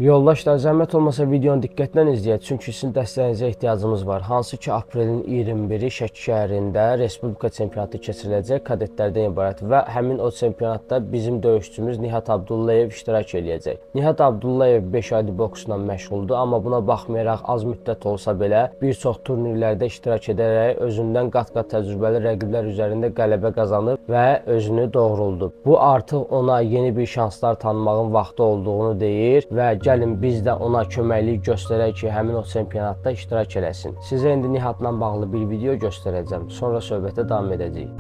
Yoldaşlar, zəhmət olmasa videonu diqqətlə izləyək, çünki sizin dəstəyinizə ehtiyacımız var. Hansı ki, aprelin 21-i Şəki şəhərində Respublika çempionatı keçiriləcək kadetlərdən ibarət və həmin o çempionatda bizim döyüşçümüz Nihat Abdullayev iştirak eləyəcək. Nihat Abdullayev 5 aydır boksla məşğuldur, amma buna baxmayaraq az müddət olsa belə bir çox turnirlərdə iştirak edərək özündən qat-qat təcrübəli rəqiblər üzərində qələbə qazanıb və özünü doğruldub. Bu artıq ona yeni bir şanslar tanımağın vaxtı olduğunu deyir və gəlin biz də ona köməklik göstərək ki, həmin o çempionatda iştirak eləsin. Sizə indi Nihatla bağlı bir video göstərəcəm. Sonra söhbətə davam edəcəyik.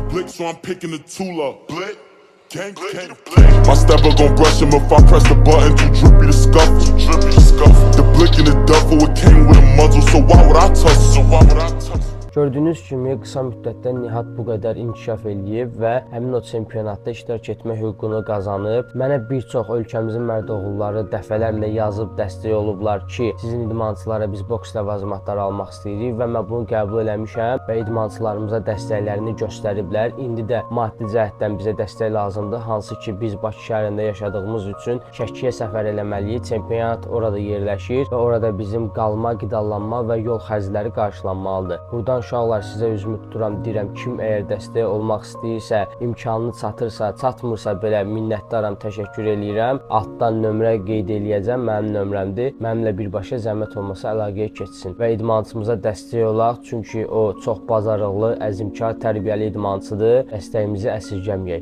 My stepper gon' brush him if I press the button. Too drippy to scuff. The blick in the duffel, it came with a muzzle. So why would I touch it? Gördüyünüz kimi qısa müddətdə Nihat bu qədər inkişaf eləyib və həmin o çempionatda iştirak etmə hüququnu qazanıb. Mənə bir çox ölkəmizin mərd-oğulları dəfələrlə yazıb dəstək olublar ki, sizin idmançılara biz boks ləvazimatları almaq istəyirik və mən bunu qəbul eləmişəm və idmançılarımıza dəstəklərini göstəriblər. İndi də maddi cəhətdən bizə dəstək lazımdır, hansı ki biz Bakı şəhərində yaşadığımız üçün Şəkiyə səfər eləməliyik. Çempionat orada yerləşir və orada bizim qalma, qidalanma və yol xərcləri qarşılanmalıdır. Buradan uşaqlar, sizə üzümü tuturam, deyirəm, kim əgər dəstək olmaq istəyirsə, imkanını çatırsa, çatmırsa belə minnətdaram, təşəkkür eləyirəm. Altdan nömrə qeyd eləyəcəm, mənim nömrəmdir. Mənimlə birbaşa zəhmət olmasa əlaqəyə keçsin və idmançımıza dəstək olaq, çünki o çox bacarıqlı, əzmkar, tərbiyəli idmançıdır. Dəstəyimizi əsirgəməyək.